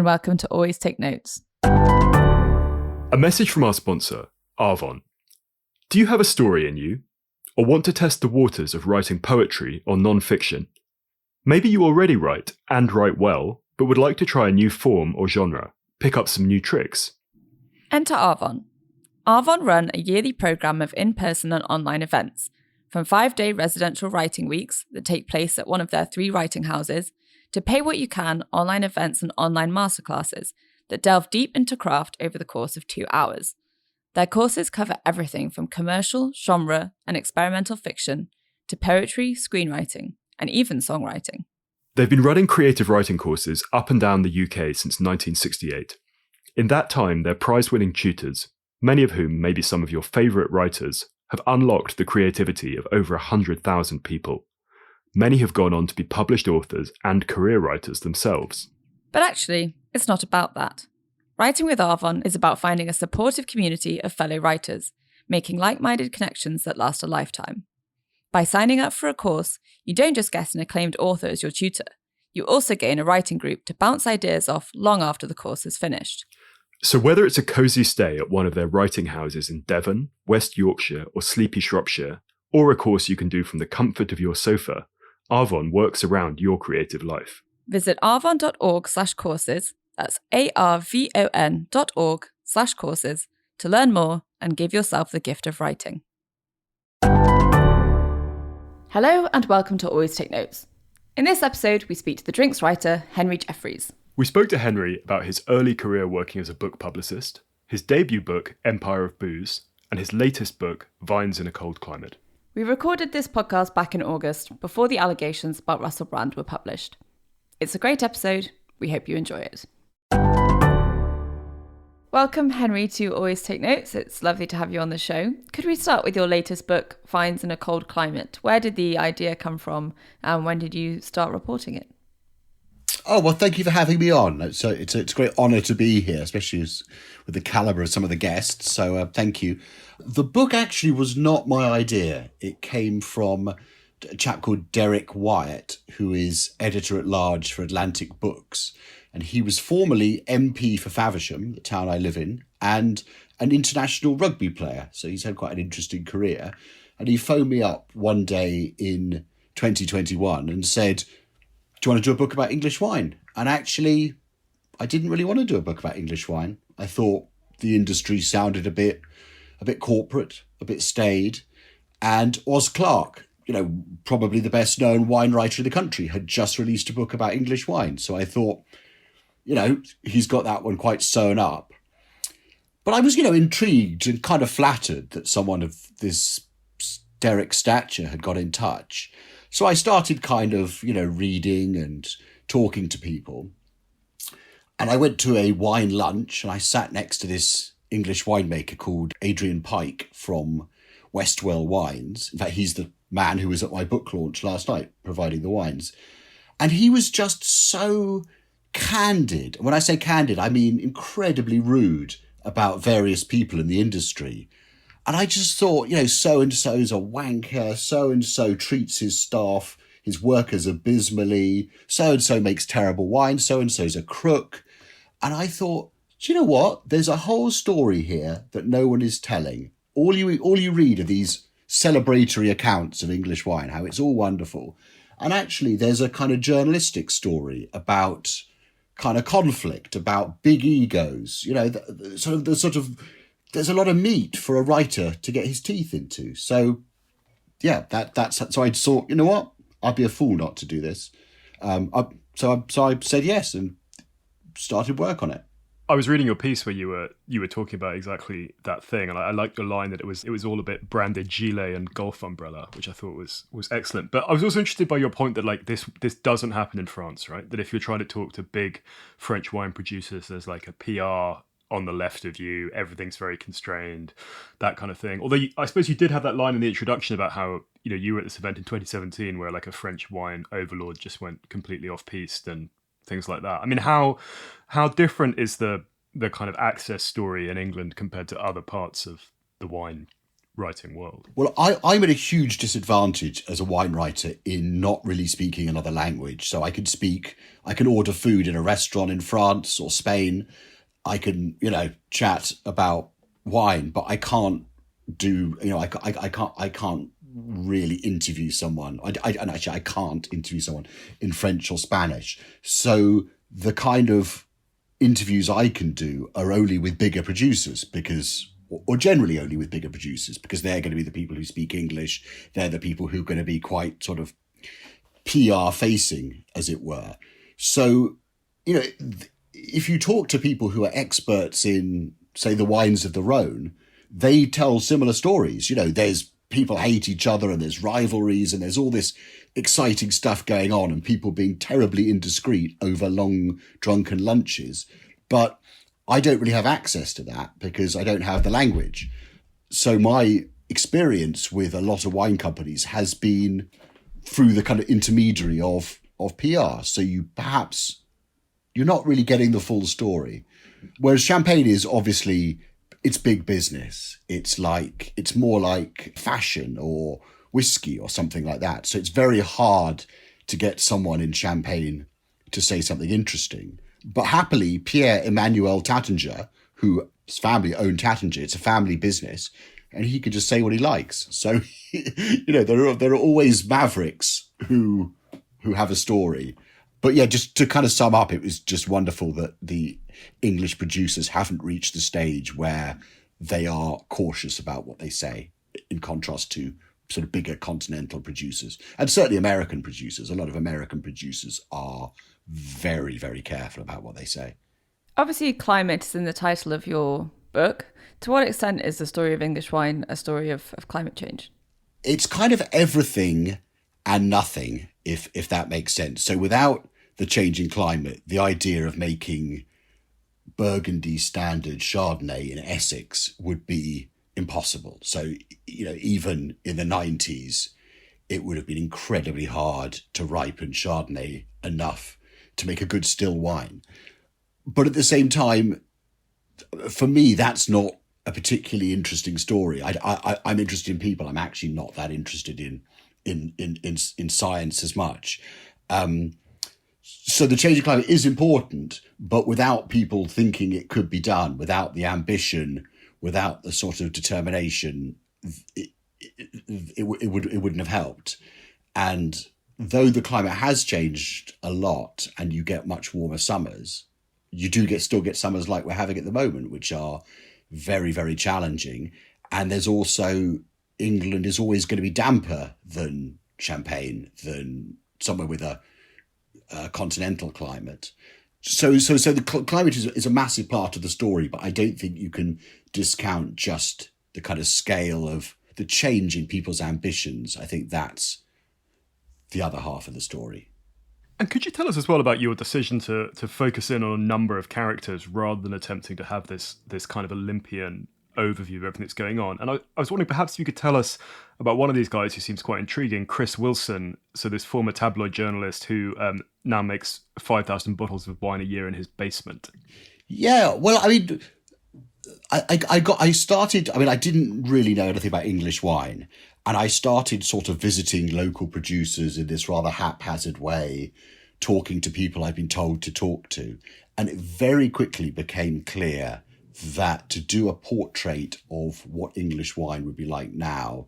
welcome to Always Take Notes. A message from our sponsor, Arvon. Do you have a story in you? Or want to test the waters of writing poetry or non-fiction? Maybe you already write, and write well, but would like to try a new form or genre, pick up some new tricks. Enter Arvon. Arvon run a yearly programme of in-person and online events, from 5-day residential writing weeks that take place at one of their 3 writing houses, to pay-what-you-can online events and online masterclasses that delve deep into craft over the course of 2 hours. Their courses cover everything from commercial, genre, and experimental fiction to poetry, screenwriting, and even songwriting. They've been running creative writing courses up and down the UK since 1968. In that time, their prize-winning tutors, many of whom may be some of your favourite writers, have unlocked the creativity of over 100,000 people. Many have gone on to be published authors and career writers themselves. But actually, it's not about that. Writing with Arvon is about finding a supportive community of fellow writers, making like-minded connections that last a lifetime. By signing up for a course, you don't just get an acclaimed author as your tutor, you also gain a writing group to bounce ideas off long after the course is finished. So whether it's a cosy stay at one of their writing houses in Devon, West Yorkshire or sleepy Shropshire, or a course you can do from the comfort of your sofa, Arvon works around your creative life. Visit arvon.org/courses, that's arvon.org/courses, to learn more and give yourself the gift of writing. Hello and welcome to Always Take Notes. In this episode, we speak to the drinks writer, Henry Jeffreys. We spoke to Henry about his early career working as a book publicist, his debut book, Empire of Booze, and his latest book, Vines in a Cold Climate. We recorded this podcast back in August, before the allegations about Russell Brand were published. It's a great episode. We hope you enjoy it. Welcome, Henry, to Always Take Notes. It's lovely to have you on the show. Could we start with your latest book, Vines in a Cold Climate? Where did the idea come from, and when did you start reporting it? Oh, well, thank you for having me on. It's a great honour to be here, especially with the calibre of some of the guests. So thank you. The book actually was not my idea. It came from a chap called Derek Wyatt, who is editor-at-large for Atlantic Books. And he was formerly MP for Faversham, the town I live in, and an international rugby player. So he's had quite an interesting career. And he phoned me up one day in 2021 and said, do you want to do a book about English wine? And actually, I didn't really want to do a book about English wine. I thought the industry sounded a bit corporate, a bit staid. And Oz Clarke, probably the best known wine writer in the country, had just released a book about English wine. So I thought, he's got that one quite sewn up. But I was, intrigued and kind of flattered that someone of this Derek stature had got in touch. So I started kind of, reading and talking to people. And I went to a wine lunch and I sat next to this English winemaker called Adrian Pike from Westwell Wines. In fact, he's the man who was at my book launch last night providing the wines. And he was just so candid. And when I say candid, I mean incredibly rude about various people in the industry. And I just thought, so-and-so's a wanker, so-and-so treats his staff, his workers abysmally, so-and-so makes terrible wine, so-and-so's a crook. And I thought, do you know what? There's a whole story here that no one is telling. All you read are these celebratory accounts of English wine, how it's all wonderful. And actually, there's a kind of journalistic story about kind of conflict, about big egos, there's a lot of meat for a writer to get his teeth into. So, yeah, so I thought, you know what? I'd be a fool not to do this. So I said yes and started work on it. I was reading your piece where you were talking about exactly that thing, and I liked your line that it was all a bit branded gilet and golf umbrella, which I thought was excellent. But I was also interested by your point that this doesn't happen in France, right? That if you're trying to talk to big French wine producers, there's like a PR on the left of you, everything's very constrained, that kind of thing. Although I suppose you did have that line in the introduction about how you were at this event in 2017 where like a French wine overlord just went completely off-piste and things like that. I mean, how different is the kind of access story in England compared to other parts of the wine writing world? Well, I'm at a huge disadvantage as a wine writer in not really speaking another language. So I can order food in a restaurant in France or Spain. I can, chat about wine, but I can't do, I can't really interview someone. And actually, I can't interview someone in French or Spanish. So the kind of interviews I can do are only with bigger producers or generally only with bigger producers, because they're going to be the people who speak English. They're the people who are going to be quite sort of PR facing, as it were. So, if you talk to people who are experts in, say, the wines of the Rhone, they tell similar stories. There's people hate each other and there's rivalries and there's all this exciting stuff going on and people being terribly indiscreet over long drunken lunches. But I don't really have access to that because I don't have the language. So my experience with a lot of wine companies has been through the kind of intermediary of PR. So you're not really getting the full story. Whereas champagne is obviously, it's big business. It's more like fashion or whiskey or something like that. So it's very hard to get someone in Champagne to say something interesting. But happily, Pierre-Emmanuel Tattinger, whose family owned Tattinger, it's a family business, and he can just say what he likes. So, there are always mavericks who have a story. But yeah, just to kind of sum up, it was just wonderful that the English producers haven't reached the stage where they are cautious about what they say, in contrast to sort of bigger continental producers. And certainly American producers. A lot of American producers are very, very careful about what they say. Obviously, climate is in the title of your book. To what extent is the story of English wine a story of climate change? It's kind of everything and nothing, if that makes sense. So without the changing climate, the idea of making Burgundy standard Chardonnay in Essex would be impossible. So, even in the 90s, it would have been incredibly hard to ripen Chardonnay enough to make a good still wine. But at the same time, for me, that's not a particularly interesting story. I'm interested in people. I'm actually not that interested in science as much. So the changing climate is important, but without people thinking it could be done, without the ambition, without the sort of determination, it wouldn't have helped. And though the climate has changed a lot and you get much warmer summers, you do still get summers like we're having at the moment, which are very, very challenging. And there's also, England is always going to be damper than Champagne, than somewhere with a continental climate. So the climate is a massive part of the story, but I don't think you can discount just the kind of scale of the change in people's ambitions. I think that's the other half of the story. And could you tell us as well about your decision to focus in on a number of characters rather than attempting to have this kind of Olympian overview of everything that's going on? And I was wondering perhaps you could tell us about one of these guys who seems quite intriguing, Chris Wilson. So this former tabloid journalist who now makes 5,000 bottles of wine a year in his basement. Yeah, well, I mean, I started, I didn't really know anything about English wine. And I started sort of visiting local producers in this rather haphazard way, talking to people I've been told to talk to. And it very quickly became clear that to do a portrait of what English wine would be like now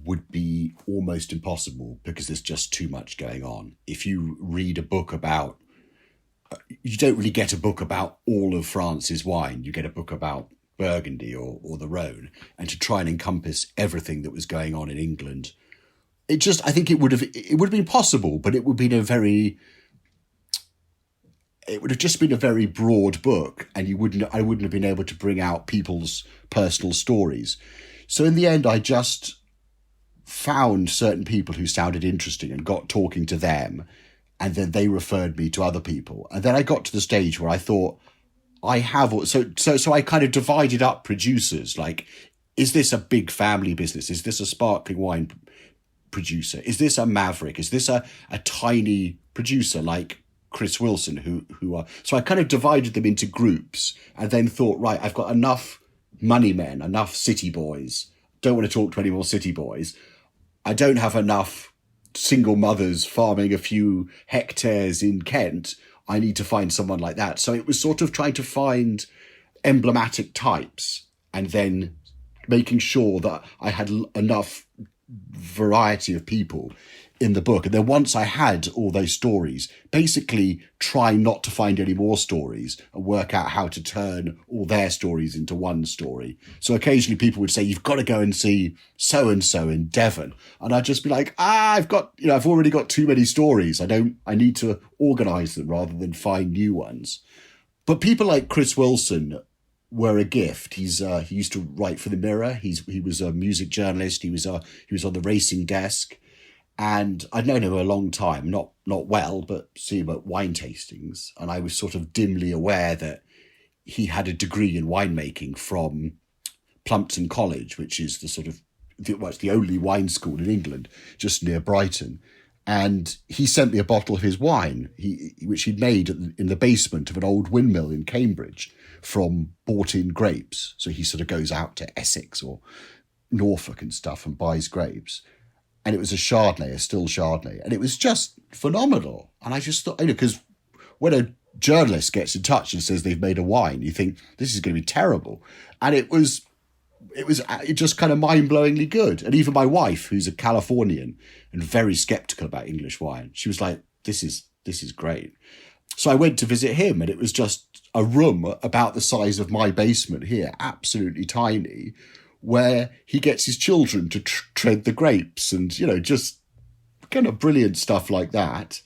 would be almost impossible because there's just too much going on. If you read a book about, you don't really get a book about all of France's wine. You get a book about Burgundy or the Rhone, and to try and encompass everything that was going on in England, I think it would have been possible, but it would have just been a very broad book, and I wouldn't have been able to bring out people's personal stories. So in the end, I just found certain people who sounded interesting and got talking to them, and then they referred me to other people, and then I got to the stage where I thought, so I kind of divided up producers. Like, is this a big family business? Is this a sparkling wine producer? Is this a maverick? Is this a tiny producer like Chris Wilson who are? So I kind of divided them into groups and then thought, right, I've got enough money men, enough city boys, don't want to talk to any more city boys. I don't have enough single mothers farming a few hectares in Kent. I need to find someone like that. So it was sort of trying to find emblematic types and then making sure that I had enough variety of people in the book. And then once I had all those stories, basically try not to find any more stories and work out how to turn all their stories into one story. So occasionally people would say, you've got to go and see so-and-so in Devon. And I'd just be like, I've already got too many stories. I need to organize them rather than find new ones. But people like Chris Wilson were a gift. He used to write for the Mirror. He was a music journalist. He was on the racing desk. And I'd known him a long time, not well, but see him at wine tastings. And I was sort of dimly aware that he had a degree in winemaking from Plumpton College, which is it's the only wine school in England, just near Brighton. And he sent me a bottle of his wine, which he'd made in the basement of an old windmill in Cambridge from bought-in grapes. So he sort of goes out to Essex or Norfolk and stuff and buys grapes. And it was a Chardonnay, a still Chardonnay. And it was just phenomenal. And I just thought, because when a journalist gets in touch and says they've made a wine, you think, this is going to be terrible. And it was just kind of mind-blowingly good. And even my wife, who's a Californian and very skeptical about English wine, she was like, this is great. So I went to visit him, and it was just a room about the size of my basement here, absolutely tiny, where he gets his children to tread the grapes and, just kind of brilliant stuff like that,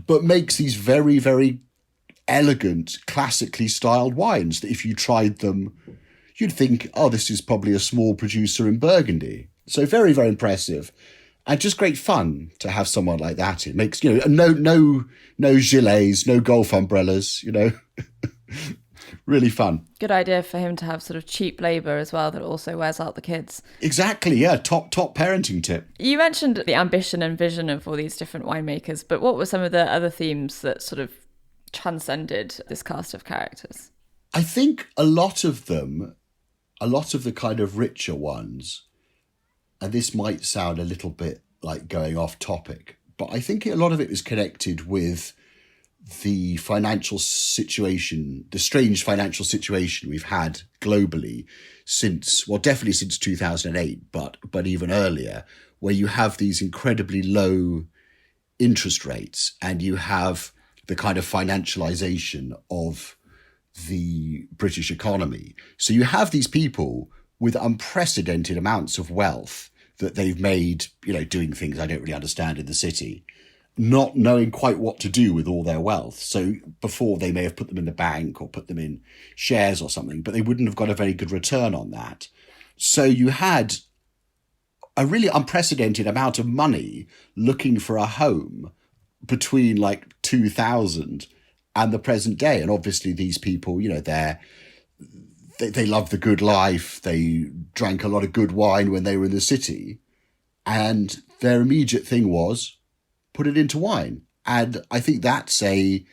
but makes these very, very elegant, classically styled wines that if you tried them, you'd think, this is probably a small producer in Burgundy. So very, very impressive. And just great fun to have someone like that. It makes, no gilets, no golf umbrellas, really fun. Good idea for him to have sort of cheap labour as well that also wears out the kids. Exactly, yeah. Top parenting tip. You mentioned the ambition and vision of all these different winemakers, but what were some of the other themes that sort of transcended this cast of characters? I think a lot of the kind of richer ones, and this might sound a little bit like going off topic, but I think a lot of it was connected with the financial situation, the strange financial situation we've had globally definitely since 2008, but even earlier, where you have these incredibly low interest rates and you have the kind of financialization of the British economy. So you have these people with unprecedented amounts of wealth that they've made, doing things I don't really understand in the city, not knowing quite what to do with all their wealth. So before they may have put them in the bank or put them in shares or something, but they wouldn't have got a very good return on that. So you had a really unprecedented amount of money looking for a home between 2000 and the present day. And obviously these people, they love the good life. They drank a lot of good wine when they were in the city. And their immediate thing was, put it into wine. And I think that's a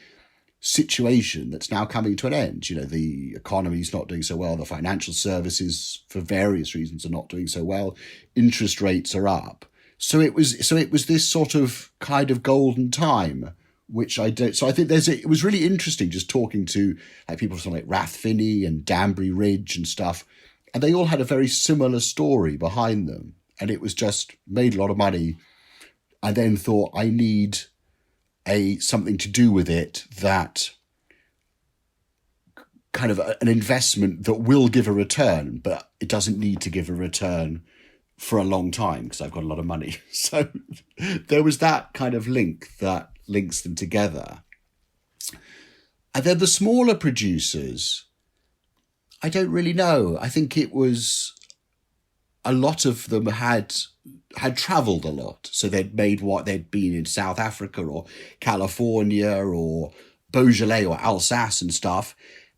situation that's now coming to an end. The economy's not doing so well. The financial services, for various reasons, are not doing so well. Interest rates are up. So it was this sort of kind of golden time, which I don't. So I think it was really interesting just talking to people from Rathfinny and Danbury Ridge and stuff. And they all had a very similar story behind them. And it was just made a lot of money. I then thought, I need something to do with it that kind of an investment that will give a return, but it doesn't need to give a return for a long time because I've got a lot of money. So there was that kind of link that links them together. And then the smaller producers, I don't really know. I think it was a lot of them had travelled a lot. So they'd been in South Africa or California or Beaujolais or Alsace and stuff.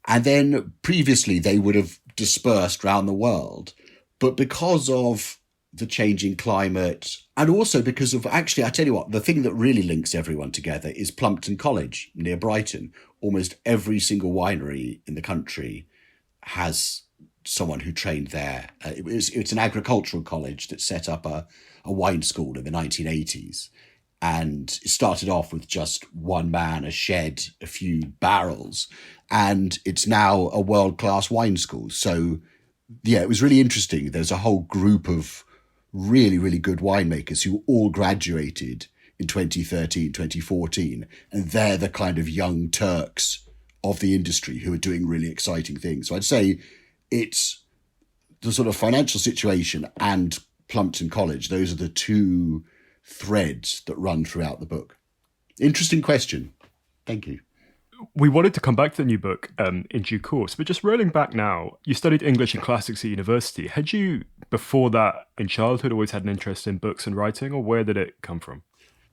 And then previously they would have dispersed around the world. But because of the changing climate and also because of, actually, I tell you what, the thing that really links everyone together is Plumpton College near Brighton. Almost every single winery in the country has someone who trained there. It's an agricultural college that set up a wine school in the 1980s. And it started off with just one man, a shed, a few barrels. And it's now a world-class wine school. So, yeah, it was really interesting. There's a whole group of really, really good winemakers who all graduated in 2013, 2014. And they're the kind of young Turks of the industry who are doing really exciting things. So I'd say it's the sort of financial situation and Plumpton College. Those are the two threads that run throughout the book. Interesting question. Thank you. We wanted to come back to the new book in due course, but just rolling back now, you studied English and classics at university. Had you, before that, in childhood, always had an interest in books and writing, or where did it come from?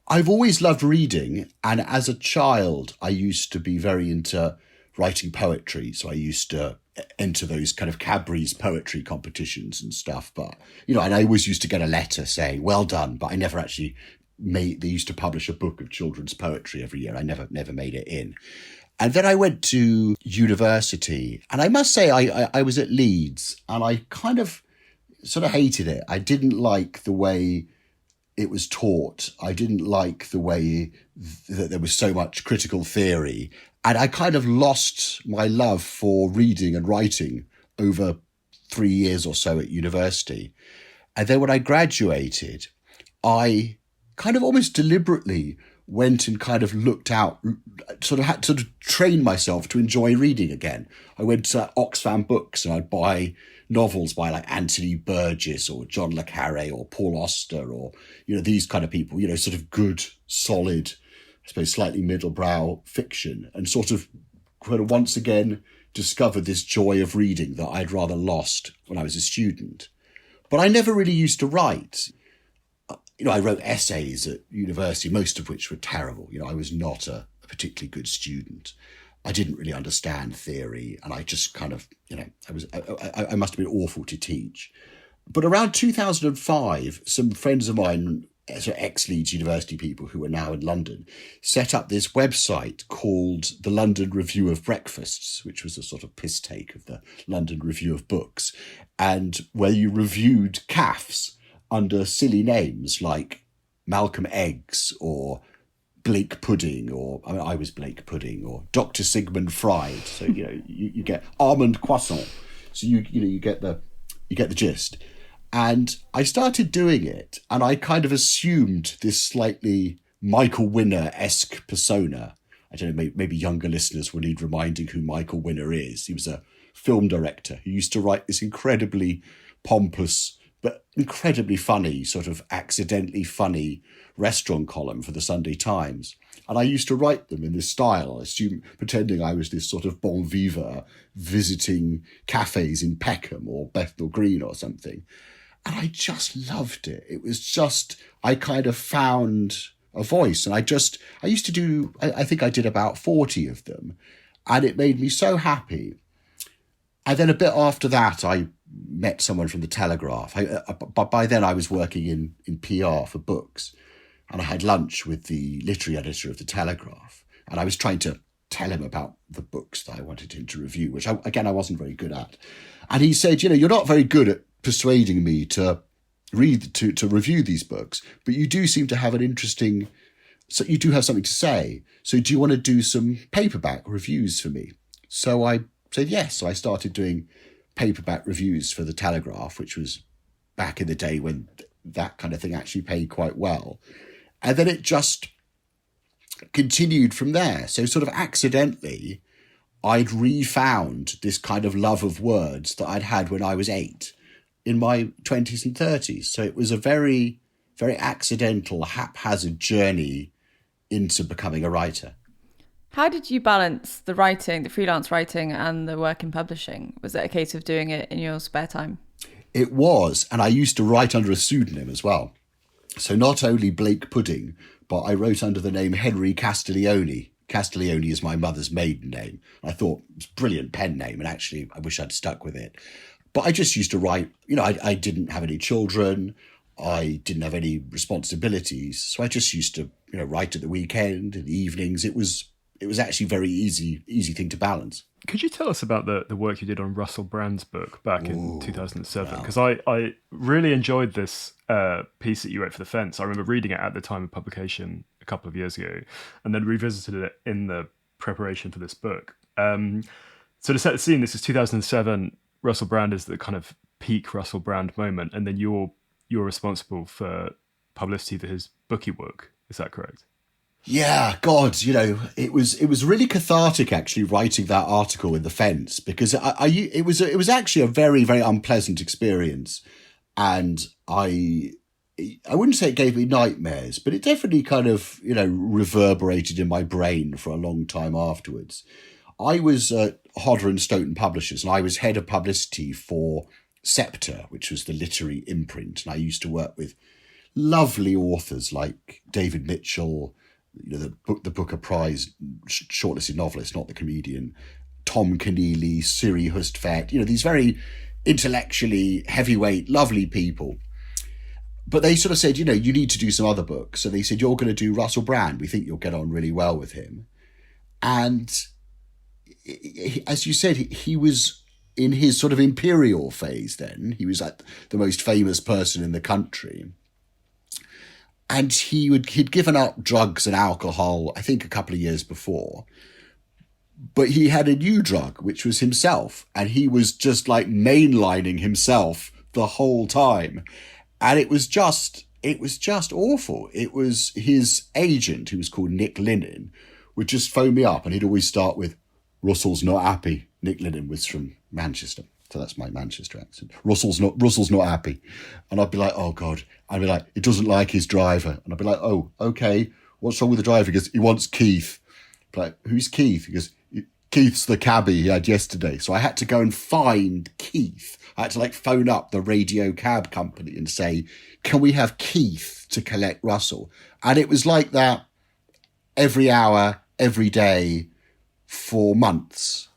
I've always loved reading, and as a child, I used to be very into writing poetry. So I used to enter those kind of Cadbury's poetry competitions and stuff. But, and I always used to get a letter saying, well done, but I never actually they used to publish a book of children's poetry every year. I never made it in. And then I went to university, and I must say I was at Leeds, and I kind of sort of hated it. I didn't like the way it was taught. I didn't like the way that there was so much critical theory. And I kind of lost my love for reading and writing over 3 years or so at university. And then when I graduated, I kind of almost deliberately went and kind of looked out, had to train myself to enjoy reading again. I went to Oxfam Books and I'd buy novels by like Anthony Burgess or John le Carré or Paul Auster or, these kind of people, sort of good, solid, I suppose slightly middle-brow fiction, and sort of once again discovered this joy of reading that I'd rather lost when I was a student. But I never really used to write. I wrote essays at university, most of which were terrible. I was not a particularly good student. I didn't really understand theory, and I just kind of, I must have been awful to teach. But around 2005, some friends of mine, sort of ex-Leeds University people who are now in London, set up this website called the London Review of Breakfasts, which was a sort of piss take of the London Review of Books, and where you reviewed CAFs under silly names like Malcolm Eggs or Blake Pudding, or I was Blake Pudding, or Dr. Sigmund Freud. So you get almond croissant. So you get the gist. And I started doing it, and I kind of assumed this slightly Michael Winner-esque persona. I don't know, maybe younger listeners will need reminding who Michael Winner is. He was a film director who used to write this incredibly pompous but incredibly funny, sort of accidentally funny restaurant column for the Sunday Times. And I used to write them in this style, pretending I was this sort of bon vivant visiting cafes in Peckham or Bethnal Green or something. And I just loved it. It was just, I kind of found a voice. And I used to do, I think I did about 40 of them. And it made me so happy. And then a bit after that, I met someone from the Telegraph. But by then I was working in PR for books. And I had lunch with the literary editor of the Telegraph. And I was trying to tell him about the books that I wanted him to review, which I wasn't very good at. And he said, you're not very good at persuading me to review these books, but you do seem to have so you do have something to say. So do you want to do some paperback reviews for me? So I said yes. So I started doing paperback reviews for the Telegraph, which was back in the day when that kind of thing actually paid quite well. And then it just continued from there. So sort of accidentally, I'd refound this kind of love of words that I'd had when I was 8 in my 20s and 30s. So it was a very, very accidental, haphazard journey into becoming a writer. How did you balance the writing, the freelance writing, and the work in publishing? Was it a case of doing it in your spare time? It was, and I used to write under a pseudonym as well. So not only Blake Pudding, but I wrote under the name Henry Castiglione. Castiglione is my mother's maiden name. I thought it was a brilliant pen name, and actually I wish I'd stuck with it. But I just used to write, I didn't have any children. I didn't have any responsibilities. So I just used to, write at the weekend, in the evenings. It was it was actually very easy thing to balance. Could you tell us about the work you did on Russell Brand's book back in 2007? Because I really enjoyed this piece that you wrote for The Fence. I remember reading it at the time of publication a couple of years ago, and then revisited it in the preparation for this book. So to set the scene, this is 2007. Russell Brand is the kind of peak Russell Brand moment, and then you're responsible for publicity for his bookie work. Is that correct? Yeah, God, it was really cathartic actually writing that article in The Fence, because it was actually a very, very unpleasant experience, and I wouldn't say it gave me nightmares, but it definitely kind of reverberated in my brain for a long time afterwards. I was at Hodder and Stoughton Publishers, and I was head of publicity for Sceptre, which was the literary imprint, and I used to work with lovely authors like David Mitchell, the Booker Prize shortlisted novelist, not the comedian, Tom Keneally, Siri Hustvedt, these very intellectually heavyweight, lovely people. But they sort of said, you need to do some other books. So they said, you're going to do Russell Brand. We think you'll get on really well with him. And as you said, he was in his sort of imperial phase then. He was like the most famous person in the country. And he'd given up drugs and alcohol, I think, a couple of years before. But he had a new drug, which was himself. And he was just like mainlining himself the whole time. And it was just awful. It was his agent, who was called Nick Linnan, would just phone me up, and he'd always start with, "Russell's not happy." Nick Linnan was from Manchester. So that's my Manchester accent. Russell's not happy. And I'd be like, oh God. I'd be like, he doesn't like his driver. And I'd be like, oh, okay. What's wrong with the driver? He goes, he wants Keith. I'd be like, who's Keith? He goes, Keith's the cabbie he had yesterday. So I had to go and find Keith. I had to phone up the radio cab company and say, can we have Keith to collect Russell? And it was like that every hour, every day for months.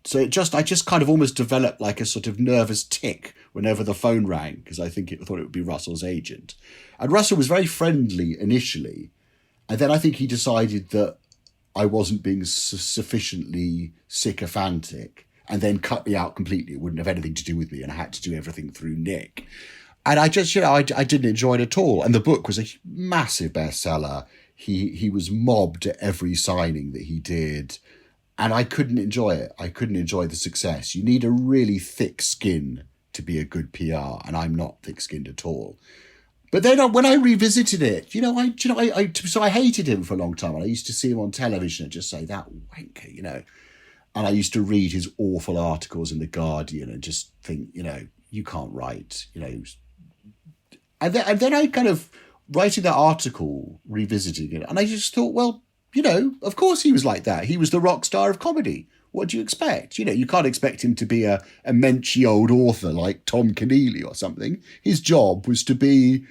So I just kind of almost developed like a sort of nervous tick whenever the phone rang, because I thought it would be Russell's agent. And Russell was very friendly initially. And then I think he decided that I wasn't being sufficiently sycophantic, and then cut me out completely. It wouldn't have anything to do with me, and I had to do everything through Nick. And I just, I didn't enjoy it at all. And the book was a massive bestseller. He was mobbed at every signing that he did. And I couldn't enjoy it. I couldn't enjoy the success. You need a really thick skin to be a good PR, and I'm not thick-skinned at all. But then when I revisited it, so I hated him for a long time. And I used to see him on television and just say, that wanker, And I used to read his awful articles in The Guardian and just think, you can't write, And then I kind of, writing that article, revisiting it, and I just thought, well, of course he was like that. He was the rock star of comedy. What do you expect? You can't expect him to be a menschy old author like Tom Keneally or something. His job was to be,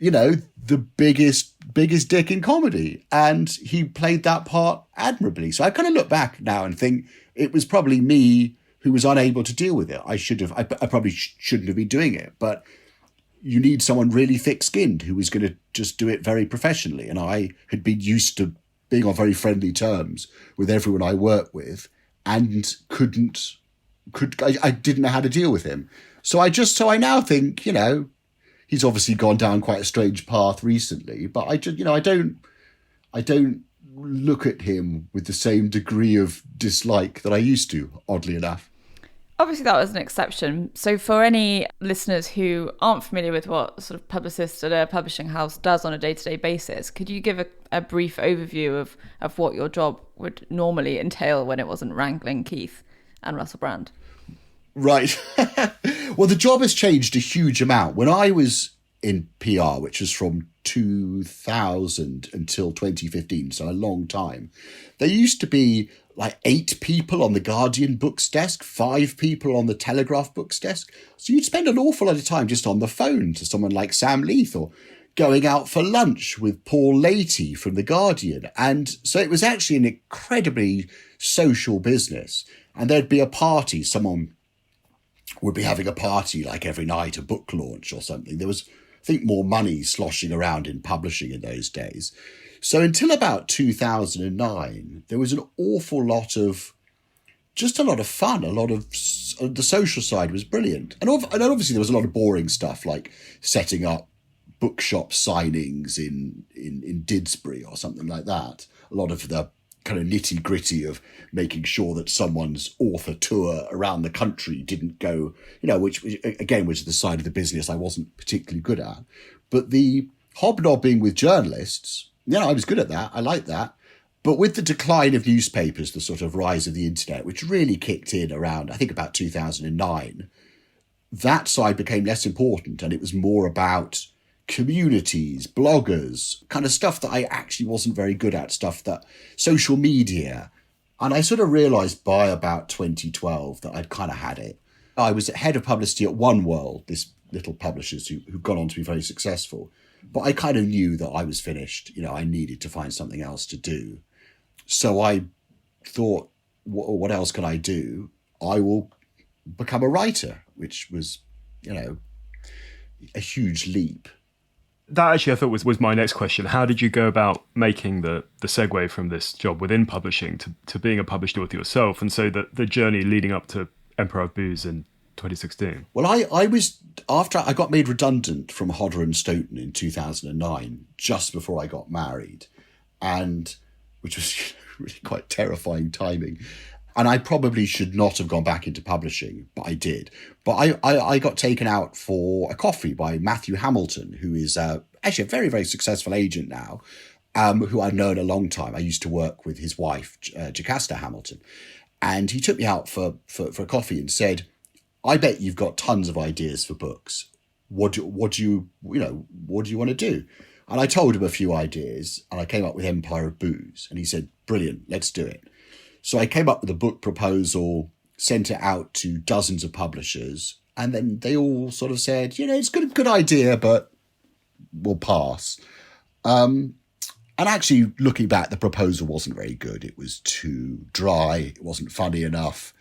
the biggest dick in comedy. And he played that part admirably. So I kind of look back now and think it was probably me who was unable to deal with it. I probably shouldn't have been doing it. But you need someone really thick-skinned who was going to just do it very professionally. And I had been used to being on very friendly terms with everyone I worked with, and I didn't know how to deal with him. So I now think, he's obviously gone down quite a strange path recently, but I don't look at him with the same degree of dislike that I used to, oddly enough. Obviously, that was an exception. So for any listeners who aren't familiar with what sort of publicist at a publishing house does on a day-to-day basis, could you give a brief overview of what your job would normally entail when it wasn't wrangling Keith and Russell Brand? Right. Well, the job has changed a huge amount. When I was in PR, which was from 2000 until 2015, so a long time, there used to be 8 people on the Guardian books desk, 5 people on the Telegraph books desk. So you'd spend an awful lot of time just on the phone to someone like Sam Leith, or going out for lunch with Paul Leahy from the Guardian. And so it was actually an incredibly social business. And there'd be a party. Someone would be having a party every night, a book launch or something. There was think, more money sloshing around in publishing in those days. So until about 2009, there was an awful lot of, just a lot of fun. A lot of the social side was brilliant. And obviously there was a lot of boring stuff like setting up bookshop signings in Didsbury or something like that. A lot of the kind of nitty gritty of making sure that someone's author tour around the country didn't go, which again was the side of the business I wasn't particularly good at. But the hobnobbing with journalists, I was good at that. I liked that. But with the decline of newspapers, the sort of rise of the internet, which really kicked in around, I think, about 2009, that side became less important, and it was more about communities, bloggers, kind of stuff that I actually wasn't very good at, stuff that social media. And I sort of realised by about 2012 that I'd kind of had it. I was head of publicity at One World, this little publishers who've gone on to be very successful. But I kind of knew that I was finished. I needed to find something else to do. So I thought, what else can I do? I will become a writer, which was, a huge leap. That actually, I thought, was my next question. How did you go about making the segue from this job within publishing to being a published author yourself? And so the journey leading up to Empire of Booze in 2016. Well, I was, after I got made redundant from Hodder and Stoughton in 2009, just before I got married, and which was really quite terrifying timing. And I probably should not have gone back into publishing, but I did. But I got taken out for a coffee by Matthew Hamilton, who is actually a very, very successful agent now, who I've known a long time. I used to work with his wife, Jocasta Hamilton. And he took me out for a coffee and said, I bet you've got tons of ideas for books. What do you want to do? And I told him a few ideas, and I came up with Empire of Booze. And he said, brilliant, let's do it. So I came up with a book proposal, sent it out to dozens of publishers, and then they all sort of said, it's a good idea, but we'll pass. And actually, looking back, the proposal wasn't very good. It was too dry. It wasn't funny enough.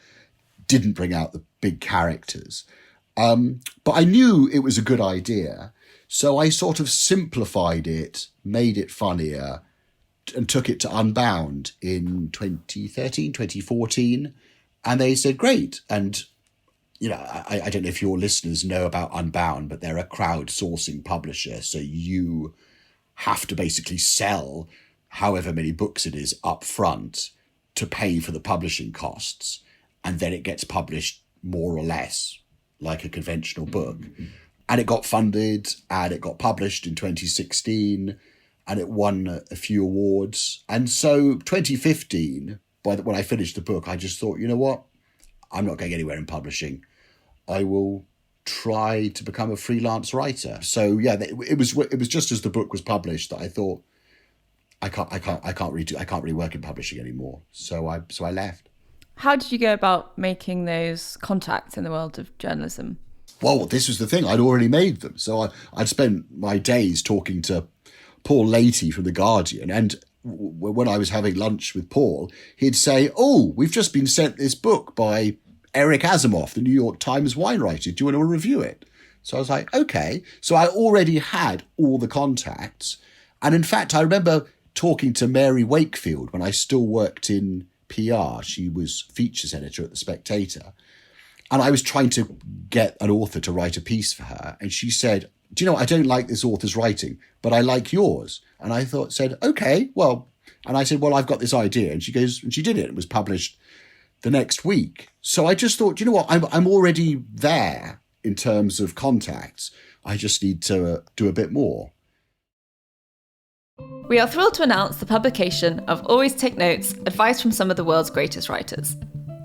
Didn't bring out the big characters. But I knew it was a good idea. So I sort of simplified it, made it funnier, and took it to Unbound in 2013, 2014. And they said, great. And, I don't know if your listeners know about Unbound, but they're a crowdsourcing publisher. So you have to basically sell however many books it is up front to pay for the publishing costs. And then it gets published more or less like a conventional book. Mm-hmm. And it got funded and it got published in 2016 and it won a few awards. And so 2015, when I finished the book, I just thought, you know what? I'm not going anywhere in publishing. I will try to become a freelance writer. So yeah, it was just as the book was published that I thought, I can't really work in publishing anymore. So I left. How did you go about making those contacts in the world of journalism? Well, this was the thing. I'd already made them. So I'd spent my days talking to Paul Leahy from The Guardian. And when I was having lunch with Paul, he'd say, oh, we've just been sent this book by Eric Asimov, the New York Times wine writer. Do you want to review it? So I was like, okay. So I already had all the contacts. And in fact, I remember talking to Mary Wakefield when I still worked in PR. She was features editor at The Spectator. And I was trying to get an author to write a piece for her. And she said, do you know, I don't like this author's writing, but I like yours. And I said, okay, well, and I said, well, I've got this idea. And she goes, and she did it. It was published the next week. So I just thought, you know what, I'm already there in terms of contacts. I just need to do a bit more. We are thrilled to announce the publication of Always Take Notes, Advice from Some of the World's Greatest Writers.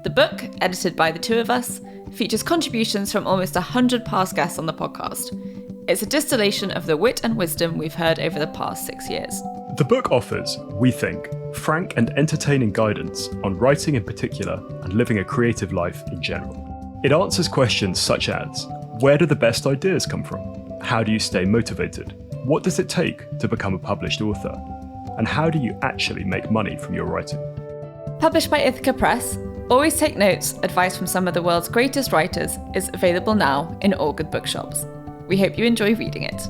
The book, edited by the two of us, features contributions from almost 100 past guests on the podcast. It's a distillation of the wit and wisdom we've heard over the past 6 years. The book offers, we think, frank and entertaining guidance on writing in particular and living a creative life in general. It answers questions such as, where do the best ideas come from? How do you stay motivated? What does it take to become a published author? And how do you actually make money from your writing? Published by Ithaca Press, Always Take Notes, Advice from Some of the World's Greatest Writers is available now in all good bookshops. We hope you enjoy reading it.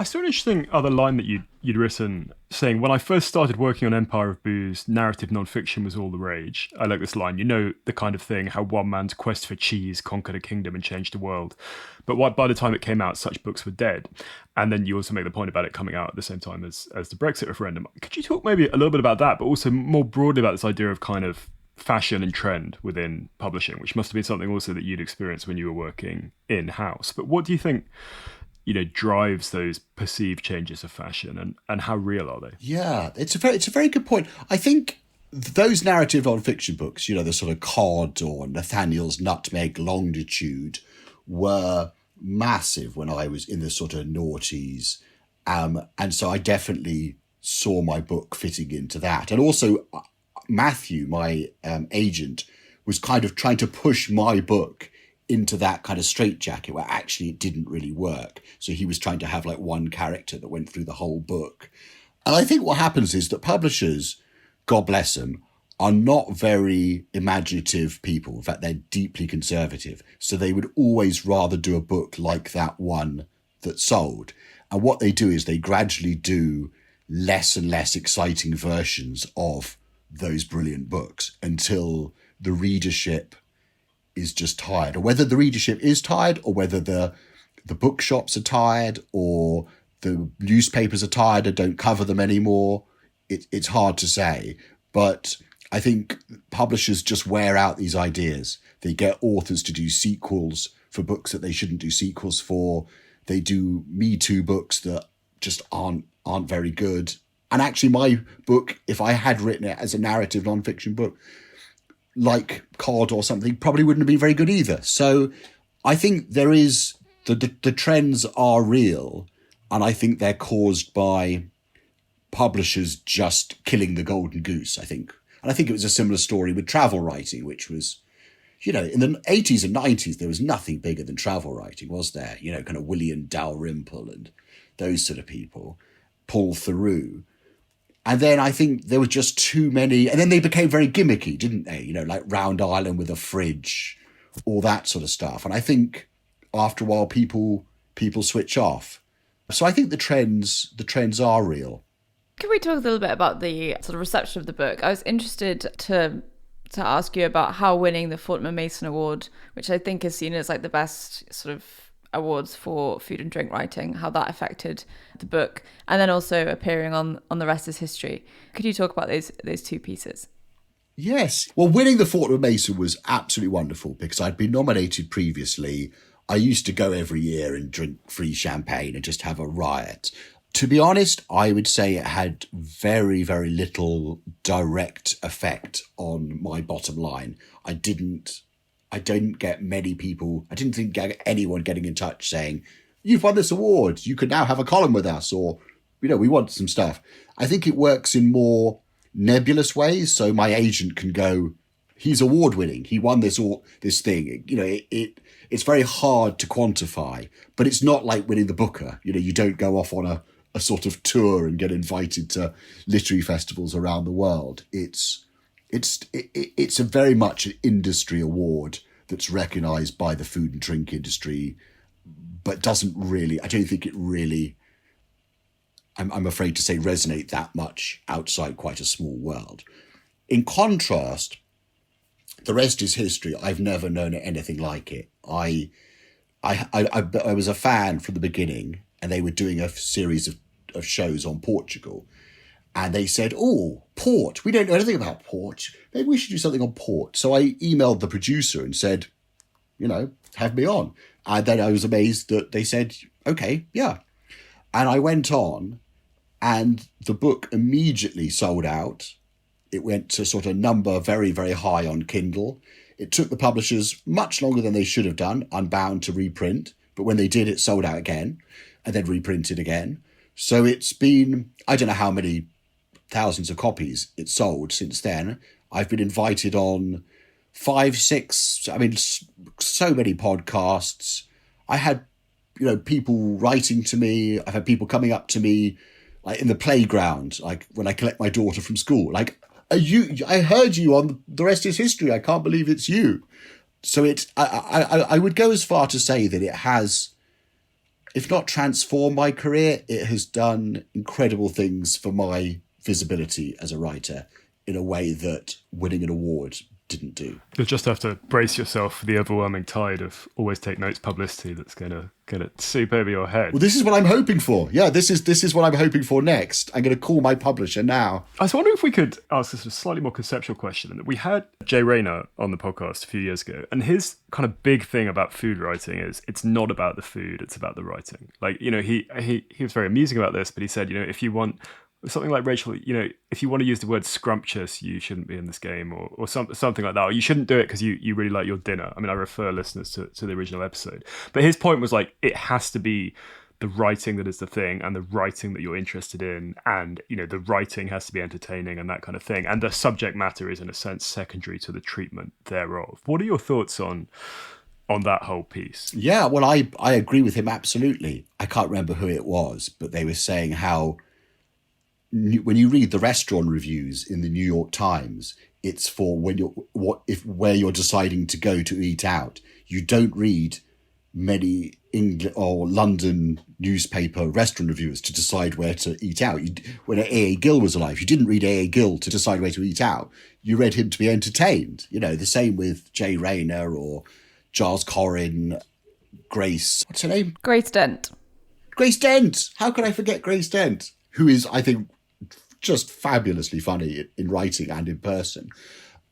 saw an interesting other line that you'd written saying, when I first started working on Empire of Booze, narrative nonfiction was all the rage. I like this line. You know the kind of thing, how one man's quest for cheese conquered a kingdom and changed the world. But by the time it came out, such books were dead. And then you also make the point about it coming out at the same time as the Brexit referendum. Could you talk maybe a little bit about that, but also more broadly about this idea of kind of fashion and trend within publishing, which must have been something also that you'd experienced when you were working in-house. But what do you think, drives those perceived changes of fashion, and how real are they? Yeah, it's a very good point. I think those narrative nonfiction books, the sort of Cod or Nathaniel's Nutmeg Longitude, were massive when I was in the sort of noughties. And so I definitely saw my book fitting into that. And also Matthew, my agent, was kind of trying to push my book into that kind of straitjacket where actually it didn't really work. So he was trying to have like one character that went through the whole book. And I think what happens is that publishers, God bless them, are not very imaginative people. In fact, they're deeply conservative. So they would always rather do a book like that one that sold. And what they do is they gradually do less and less exciting versions of those brilliant books until the readership is just tired. Or whether the readership is tired, or whether the bookshops are tired, or the newspapers are tired and don't cover them anymore. It's hard to say. But I think publishers just wear out these ideas. They get authors to do sequels for books that they shouldn't do sequels for. They do Me Too books that just aren't very good. And actually my book, if I had written it as a narrative nonfiction book, like Cod or something, probably wouldn't have been very good either. So I think there is, the trends are real, and I think they're caused by publishers just killing the golden goose, I think. And I think it was a similar story with travel writing, which was, in the 80s and 90s, there was nothing bigger than travel writing, was there? Kind of William Dalrymple and those sort of people, Paul Theroux. And then I think there were just too many, and then they became very gimmicky, didn't they? Like Round Island with a fridge, all that sort of stuff. And I think after a while, people switch off. So I think the trends are real. Can we talk a little bit about the sort of reception of the book? I was interested to ask you about how winning the Fortnum Mason Award, which I think is seen as like the best sort of awards for food and drink writing, how that affected the book, and then also appearing on The Rest is History. Could you talk about those two pieces? Yes. Well, winning the Fortnum Mason was absolutely wonderful because I'd been nominated previously. I used to go every year and drink free champagne and just have a riot. To be honest, I would say it had very, very little direct effect on my bottom line. I didn't get many people, I didn't think get anyone getting in touch saying, you've won this award, you could now have a column with us, or, we want some stuff. I think it works in more nebulous ways. So my agent can go, he's award winning, he won this thing. It's very hard to quantify, but it's not like winning the Booker. You don't go off on a sort of tour and get invited to literary festivals around the world. It's a very much an industry award that's recognised by the food and drink industry, but doesn't really, I don't think it really, I'm afraid to say, resonate that much outside quite a small world. In contrast, The Rest is History. I've never known anything like it. I was a fan from the beginning, and they were doing a series of shows on Portugal. And they said, oh, port. We don't know anything about port. Maybe we should do something on port. So I emailed the producer and said, have me on. And then I was amazed that they said, okay, yeah. And I went on, and the book immediately sold out. It went to sort of number very, very high on Kindle. It took the publishers much longer than they should have done, Unbound, to reprint. But when they did, it sold out again and then reprinted again. So it's been, I don't know how many thousands of copies it's sold since then. I've been invited on 5, 6, so many podcasts. I had, people writing to me. I've had people coming up to me, like in the playground, like when I collect my daughter from school, like, I heard you on The Rest is History. I can't believe it's you. So I would go as far to say that if not transform my career, it has done incredible things for my visibility as a writer in a way that winning an award didn't do. You'll just have to brace yourself for the overwhelming tide of always take notes publicity that's gonna soup over your head. Well, this is what I'm hoping for. Yeah, this is what I'm hoping for next. I'm going to call my publisher now. I was wondering if we could ask this a slightly more conceptual question. We had Jay Rayner on the podcast a few years ago, and his kind of big thing about food writing is it's not about the food, it's about the writing. Like, you know, he was very amusing about this, but he said, you know, if you want something like Rachel, you know, if you want to use the word scrumptious, you shouldn't be in this game, or something like that. Or you shouldn't do it because you really like your dinner. I mean, I refer listeners to the original episode. But his point was like, it has to be the writing that is the thing, and the writing that you're interested in, and, you know, the writing has to be entertaining and that kind of thing. And the subject matter is, in a sense, secondary to the treatment thereof. What are your thoughts on that whole piece? Yeah, well, I agree with him absolutely. I can't remember who it was, but they were saying how when you read the restaurant reviews in the New York Times, it's for when where you're deciding to go to eat out. You don't read many English or London newspaper restaurant reviewers to decide where to eat out. When A.A. Gill was alive, you didn't read A.A. Gill to decide where to eat out. You read him to be entertained. You know, the same with Jay Rayner or Giles Corrin, Grace. What's her name? Grace Dent. Grace Dent. How could I forget Grace Dent? Who is, I think, just fabulously funny in writing and in person.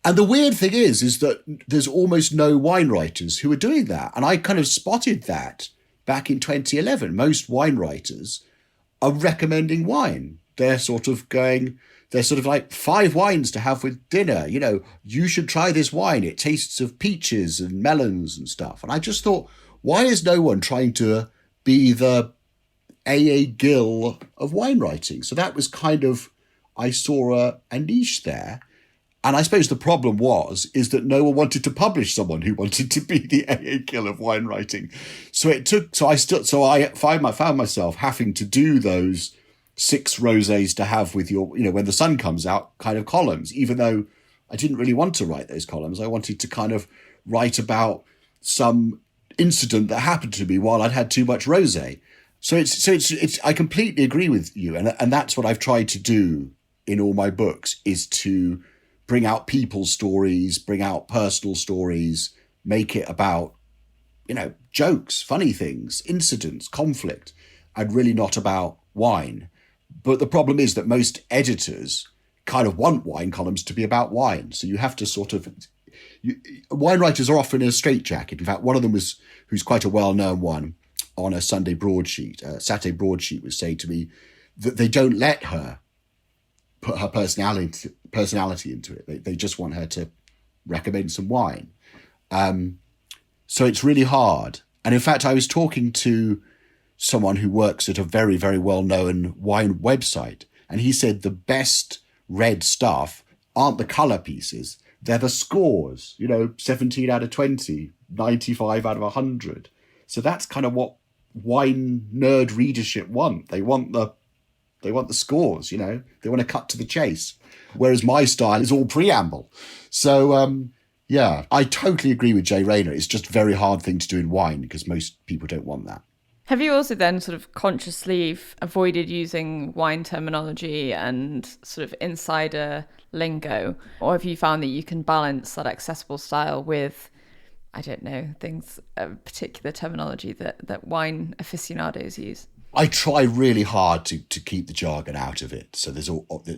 And the weird thing is that there's almost no wine writers who are doing that. And I kind of spotted that back in 2011. Most wine writers are recommending wine. They're sort of like 5 wines to have with dinner. You know, you should try this wine. It tastes of peaches and melons and stuff. And I just thought, why is no one trying to be the A.A. Gill of wine writing? So that was kind of, I saw a niche there. And I suppose the problem is that no one wanted to publish someone who wanted to be the A.A. Gill of wine writing. So I found myself having to do those 6 rosés to have with your, you know, when the sun comes out kind of columns, even though I didn't really want to write those columns. I wanted to kind of write about some incident that happened to me while I'd had too much rosé. So it's I completely agree with you. And that's what I've tried to do in all my books, is to bring out people's stories, bring out personal stories, make it about, you know, jokes, funny things, incidents, conflict, and really not about wine. But the problem is that most editors kind of want wine columns to be about wine. So you have to sort of... wine writers are often in a straitjacket. In fact, one of them who's quite a well-known one on a Saturday broadsheet was saying to me that they don't let her put her personality into it. They just want her to recommend some wine. So it's really hard. And in fact, I was talking to someone who works at a very, very well-known wine website, and he said the best read stuff aren't the colour pieces, they're the scores, you know, 17 out of 20, 95 out of 100. So that's kind of what wine nerd readership want. They want the scores, you know, they want to cut to the chase. Whereas my style is all preamble. So, yeah, I totally agree with Jay Rayner. It's just a very hard thing to do in wine because most people don't want that. Have you also then sort of consciously avoided using wine terminology and sort of insider lingo? Or have you found that you can balance that accessible style with, I don't know, things, particular terminology that wine aficionados use? I try really hard to keep the jargon out of it. So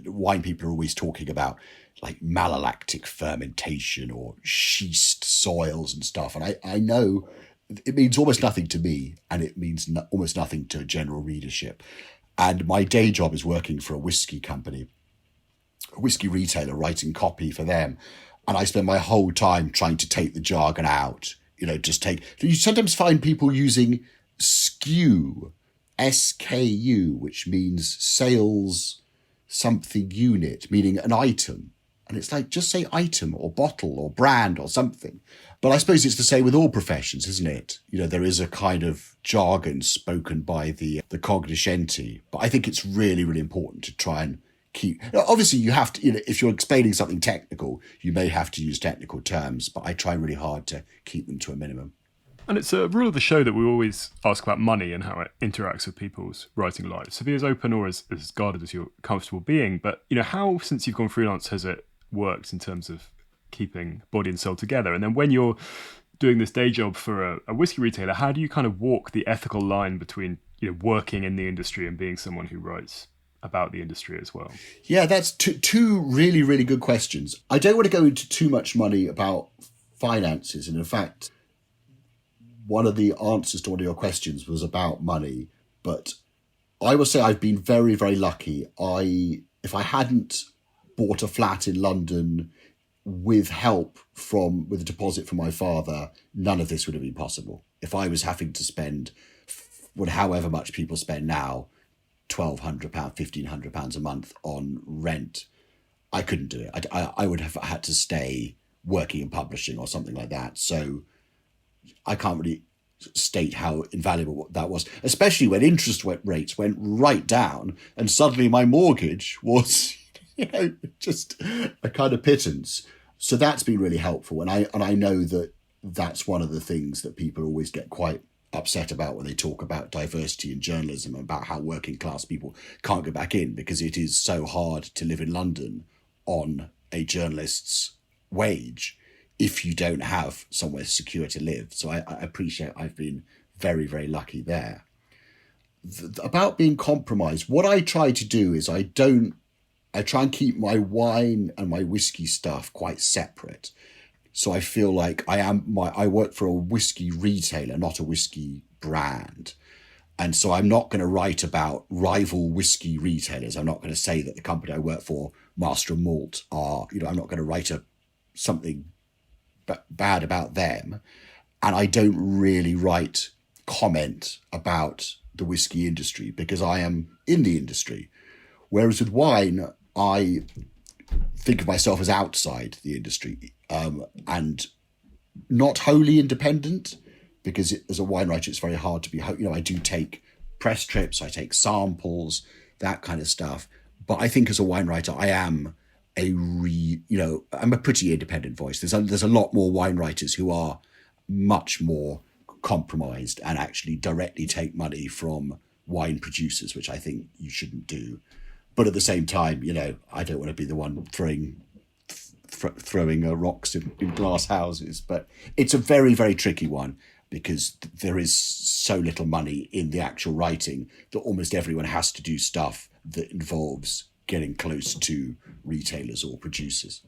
wine people are always talking about like malolactic fermentation or schist soils and stuff. And I know it means almost nothing to me, and it means almost nothing to general readership. And my day job is working for a whiskey company, a whiskey retailer, writing copy for them. And I spend my whole time trying to take the jargon out. You know, you sometimes find people using SKU, SKU, which means sales something unit, meaning an item. And it's like, just say item or bottle or brand or something. But I suppose it's the same with all professions, isn't it? You know, there is a kind of jargon spoken by the cognoscenti. But I think it's really, really important to try and keep... Obviously, you have to, you know, if you're explaining something technical, you may have to use technical terms, but I try really hard to keep them to a minimum. And it's a rule of the show that we always ask about money and how it interacts with people's writing lives. So be as open or as guarded as you're comfortable being. But, how, since you've gone freelance, has it worked in terms of keeping body and soul together? And then when you're doing this day job for a whiskey retailer, how do you kind of walk the ethical line between, working in the industry and being someone who writes about the industry as well? Yeah, that's two really, really good questions. I don't want to go into too much money about finances. And in fact, one of the answers to one of your questions was about money. But I will say I've been very, very lucky. If I hadn't bought a flat in London with help with a deposit from my father, none of this would have been possible. If I was having to spend however much people spend now, £1,200, £1,500 a month on rent, I couldn't do it. I would have had to stay working in publishing or something like that. So I can't really state how invaluable that was, especially when interest rates went right down and suddenly my mortgage was, just a kind of pittance. So that's been really helpful. And I know that that's one of the things that people always get quite upset about when they talk about diversity in journalism, about how working class people can't go back in, because it is so hard to live in London on a journalist's wage if you don't have somewhere secure to live. So I appreciate I've been very, very lucky there. About being compromised, what I try to do is I try and keep my wine and my whiskey stuff quite separate. So I feel like I work for a whiskey retailer, not a whiskey brand. And so I'm not going to write about rival whiskey retailers. I'm not going to say that the company I work for, Master and Malt, I'm not going to write something bad about them. And I don't really write comment about the whiskey industry because I am in the industry. Whereas with wine, I think of myself as outside the industry and not wholly independent, because as a wine writer, it's very hard to be, I do take press trips, I take samples, that kind of stuff. But I think as a wine writer, I am I'm a pretty independent voice. There's a lot more wine writers who are much more compromised and actually directly take money from wine producers, which I think you shouldn't do. But at the same time, I don't want to be the one throwing rocks in glass houses. But it's a very, very tricky one because there is so little money in the actual writing that almost everyone has to do stuff that involves getting close to retailers or producers.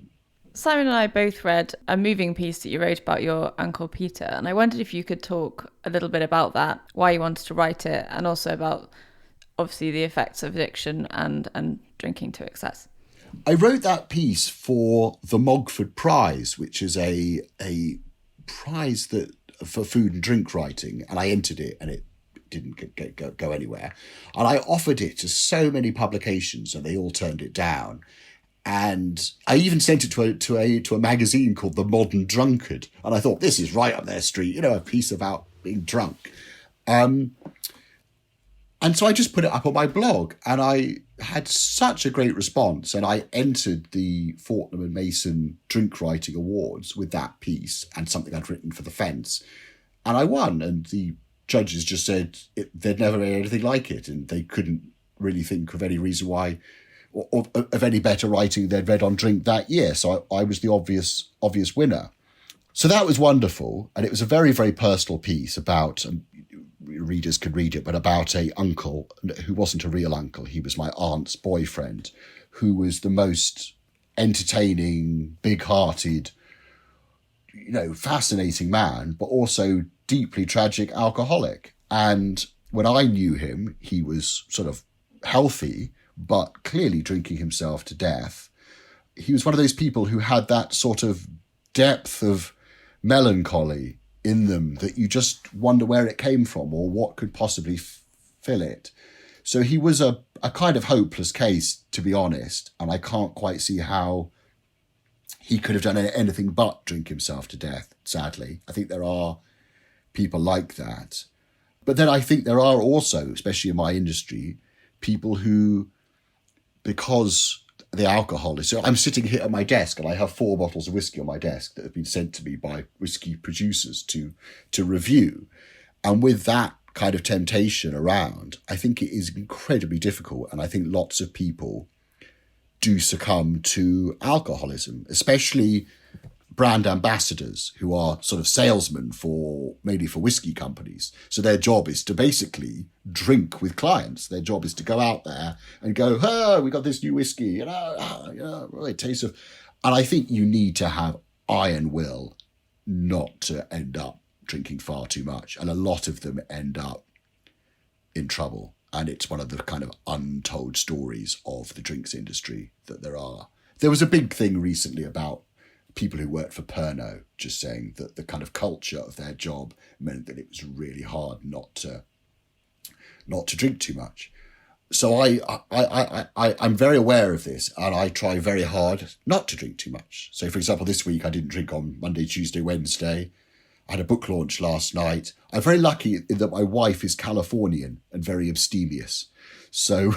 Simon and I both read a moving piece that you wrote about your Uncle Peter, and I wondered if you could talk a little bit about that, why you wanted to write it, and also about, obviously, the effects of addiction and drinking to excess. I wrote that piece for the Mogford Prize, which is a prize for food and drink writing, and I entered it, and it didn't go anywhere. And I offered it to so many publications and they all turned it down. And I even sent it to a magazine called The Modern Drunkard. And I thought, this is right up their street, a piece about being drunk. And so I just put it up on my blog and I had such a great response. And I entered the Fortnum and Mason Drink Writing Awards with that piece and something I'd written for The Fence. And I won. And the judges just said they'd never made anything like it, and they couldn't really think of any reason why, or of any better writing they'd read on drink that year. So I was the obvious winner. So that was wonderful, and it was a very, very personal piece about, readers could read it, but about a uncle who wasn't a real uncle. He was my aunt's boyfriend, who was the most entertaining, big-hearted, fascinating man, but also deeply tragic alcoholic. And when I knew him, he was sort of healthy, but clearly drinking himself to death. He was one of those people who had that sort of depth of melancholy in them that you just wonder where it came from or what could possibly fill it. So he was a kind of hopeless case, to be honest, and I can't quite see how he could have done anything but drink himself to death, sadly. I think there are people like that. But then I think there are also, especially in my industry, people who, because the alcohol is, so I'm sitting here at my desk and I have 4 bottles of whiskey on my desk that have been sent to me by whiskey producers to review. And with that kind of temptation around, I think it is incredibly difficult. And I think lots of people do succumb to alcoholism, especially brand ambassadors who are sort of salesmen mainly for whiskey companies. So their job is to basically drink with clients. Their job is to go out there and go, "Oh, we got this new whiskey, it tastes of." And I think you need to have iron will not to end up drinking far too much. And a lot of them end up in trouble. And it's one of the kind of untold stories of the drinks industry that there are. There was a big thing recently about people who worked for Pernod just saying that the kind of culture of their job meant that it was really hard not to drink too much. So I'm very aware of this, and I try very hard not to drink too much. So, for example, this week I didn't drink on Monday, Tuesday, Wednesday. I had a book launch last night. I'm very lucky in that my wife is Californian and very abstemious. So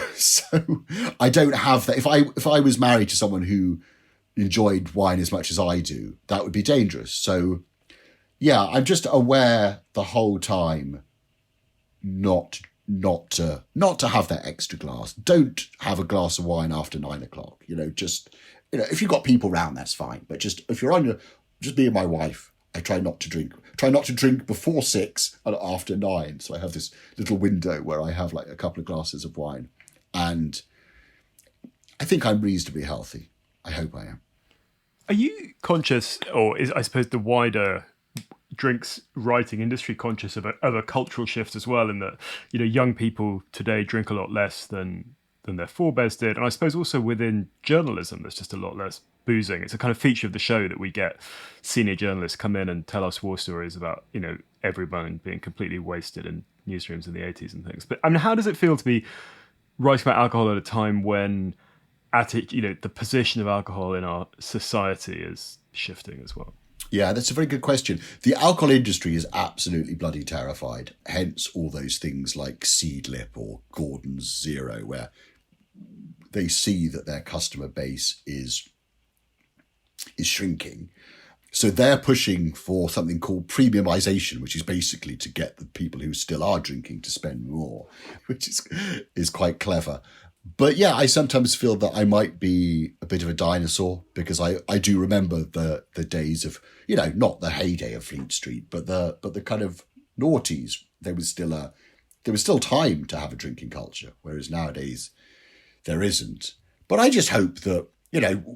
I don't have that. If I was married to someone who enjoyed wine as much as I do, that would be dangerous. So yeah, I'm just aware the whole time not to have that extra glass. Don't have a glass of wine after 9 o'clock. If you've got people around, that's fine. But just if you're just me and my wife, I try not to drink. Try not to drink before 6 and after 9. So I have this little window where I have like a couple of glasses of wine, and I think I'm reasonably healthy. I hope I am. Are you conscious, or is, I suppose, the wider drinks writing industry conscious of a cultural shift as well, in that, young people today drink a lot less than their forebears did, and I suppose also within journalism there's just a lot less boozing. It's a kind of feature of the show that we get senior journalists come in and tell us war stories about everyone being completely wasted in newsrooms in the 80s and things. But I mean, how does it feel to be writing about alcohol at a time when the position of alcohol in our society is shifting as well? Yeah, that's a very good question. The alcohol industry is absolutely bloody terrified. Hence all those things like Seedlip or Gordon's Zero, where they see that their customer base is shrinking. So they're pushing for something called premiumization, which is basically to get the people who still are drinking to spend more, which is quite clever. But yeah, I sometimes feel that I might be a bit of a dinosaur, because I do remember the days of, not the heyday of Fleet Street, but the kind of noughties. There was still time to have a drinking culture, whereas nowadays there isn't. But I just hope that,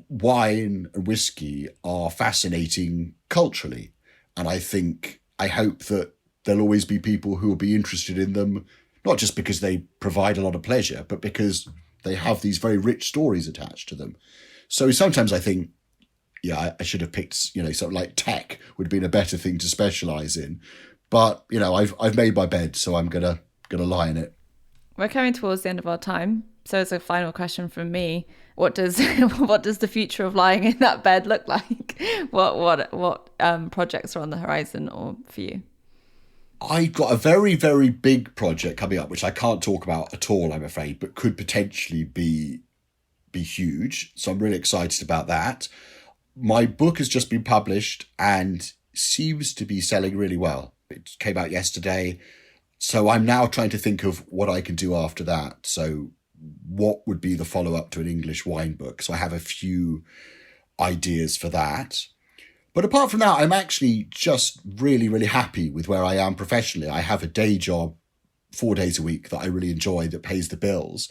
wine and whiskey are fascinating culturally. And I hope that there'll always be people who will be interested in them, not just because they provide a lot of pleasure, but because they have these very rich stories attached to them. So sometimes I think, I should have picked, something like tech would have been a better thing to specialize in. But, I've made my bed, so I'm gonna lie in it. We're coming towards the end of our time. So as a final question from me, what does the future of lying in that bed look like? What projects are on the horizon or for you? I've got a very, very big project coming up, which I can't talk about at all, I'm afraid, but could potentially be huge. So I'm really excited about that. My book has just been published and seems to be selling really well. It came out yesterday. So I'm now trying to think of what I can do after that. So what would be the follow-up to an English wine book? So I have a few ideas for that. But apart from that, I'm actually just really, really happy with where I am professionally. I have a day job 4 days a week that I really enjoy, that pays the bills.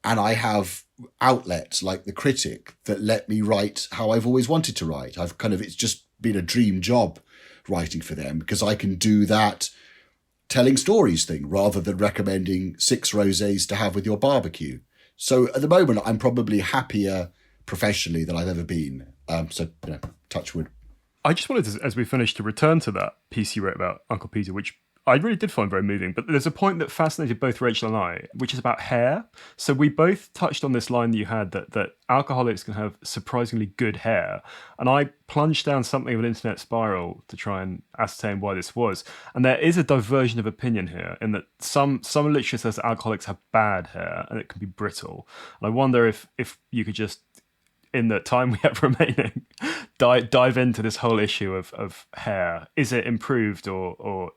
And I have outlets like The Critic that let me write how I've always wanted to write. It's just been a dream job writing for them, because I can do that telling stories thing rather than recommending 6 rosés to have with your barbecue. So at the moment, I'm probably happier professionally than I've ever been. Touch wood. I just wanted to, as we finish, to return to that piece you wrote about Uncle Peter, which I really did find very moving. But there's a point that fascinated both Rachel and I, which is about hair. So we both touched on this line that you had, that alcoholics can have surprisingly good hair. And I plunged down something of an internet spiral to try and ascertain why this was. And there is a diversion of opinion here, in that some literature says that alcoholics have bad hair and it can be brittle. And I wonder if you could just in the time we have remaining, dive into this whole issue of hair. Is it improved or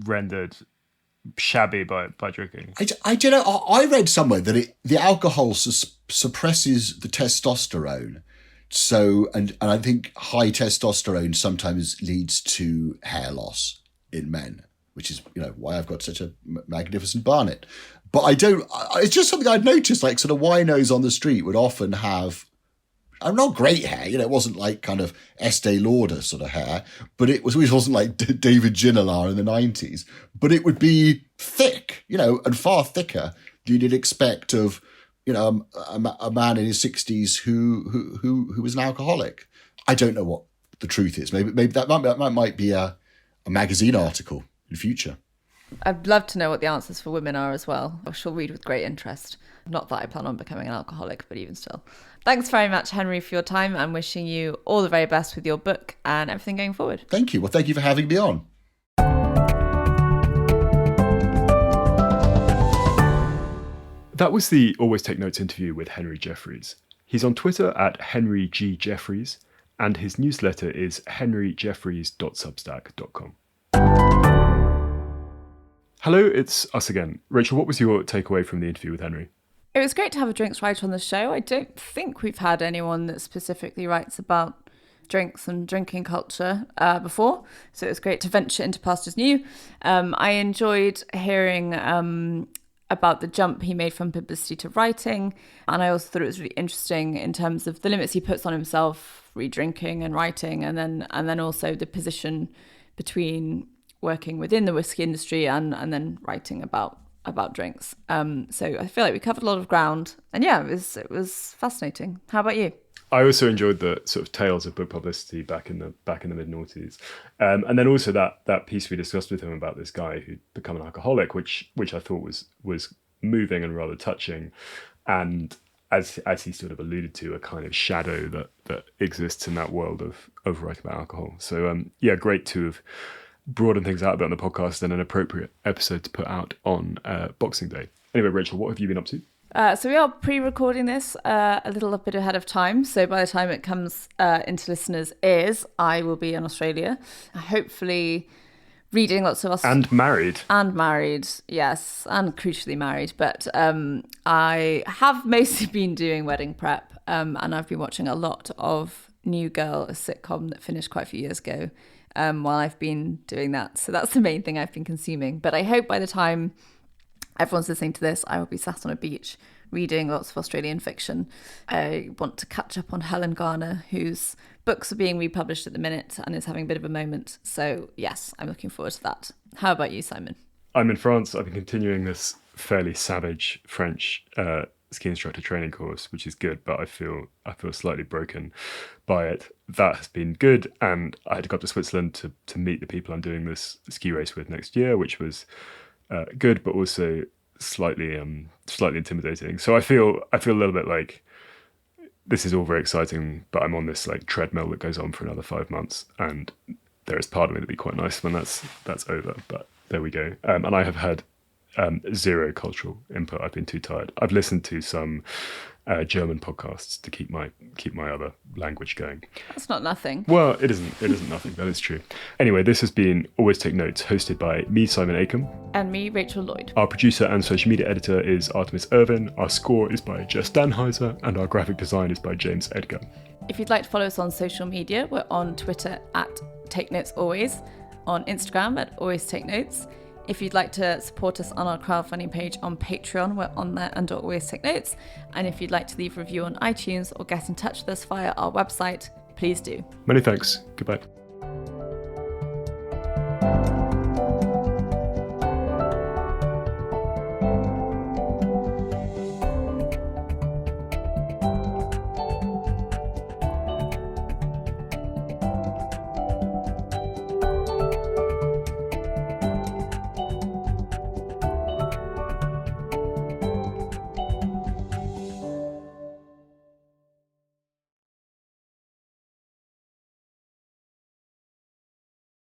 rendered shabby by drinking? I don't know. I read somewhere that the alcohol suppresses the testosterone. So, and I think high testosterone sometimes leads to hair loss in men, which is, why I've got such a magnificent barnet. But it's just something I'd noticed, like sort of winos on the street would often have, not great hair, it wasn't like kind of Estee Lauder sort of hair, but it wasn't like David Ginola in the 90s, but it would be thick, and far thicker than you'd expect of, a man in his 60s who was an alcoholic. I don't know what the truth is. Maybe that might be a magazine article in future. I'd love to know what the answers for women are as well. I shall read with great interest. Not that I plan on becoming an alcoholic, but even still. Thanks very much, Henry, for your time, and wishing you all the very best with your book and everything going forward. Thank you. Well, thank you for having me on. That was the Always Take Notes interview with Henry Jeffreys. He's on Twitter at Henry G. Jeffreys, and his newsletter is henryjeffreys.substack.com. Hello, it's us again. Rachel, what was your takeaway from the interview with Henry? It was great to have a drinks writer on the show. I don't think we've had anyone that specifically writes about drinks and drinking culture before, so it was great to venture into pastures new. I enjoyed hearing about the jump he made from publicity to writing, and I also thought it was really interesting in terms of the limits he puts on himself, re-drinking and writing, and then also the position between working within the whiskey industry and then writing about drinks. So I feel like we covered a lot of ground, and yeah, it was fascinating. How about you? I also enjoyed the sort of tales of book publicity back in the mid-noughties, and then also that piece we discussed with him about this guy who'd become an alcoholic, which I thought was moving and rather touching, and as he sort of alluded to, a kind of shadow that exists in that world of writing about alcohol. So great to have broaden things out a bit on the podcast and an appropriate episode to put out on Boxing Day. Anyway, Rachel, what have you been up to? So we are pre-recording this a little bit ahead of time. So by the time it comes into listeners' ears, I will be in Australia, hopefully reading lots of... And married. And married, yes, and crucially married. But I have mostly been doing wedding prep, and I've been watching a lot of New Girl, a sitcom that finished quite a few years ago, while I've been doing that. So that's the main thing I've been consuming. But I hope by the time everyone's listening to this, I will be sat on a beach reading lots of Australian fiction. I want to catch up on Helen Garner, whose books are being republished at the minute and is having a bit of a moment. So yes, I'm looking forward to that. How about you, Simon? I'm in France. I've been continuing this fairly savage French ski instructor training course, which is good, but I feel slightly broken by it. That has been good, and I had to go up to Switzerland to meet the people I'm doing this ski race with next year, which was good, but also slightly intimidating. So I feel a little bit like this is all very exciting, but I'm on this like treadmill that goes on for another 5 months, and there is part of me that'd be quite nice when that's over. But there we go. And I have had zero cultural input. I've been too tired. I've listened to some German podcasts to keep my other language going. That's not nothing. Well, it isn't nothing. That is true. Anyway, this has been Always Take Notes, hosted by me, Simon Acomb. And me, Rachel Lloyd. Our producer and social media editor is Artemis Irvin. Our score is by Jess Danheiser, and our graphic design is by James Edgar. If you'd like to follow us on social media, we're on Twitter at Take Notes Always, on Instagram at Always Take Notes. If you'd like to support us on our crowdfunding page on Patreon, we're on there under Always Take Notes. And if you'd like to leave a review on iTunes or get in touch with us via our website, please do. Many thanks. Goodbye.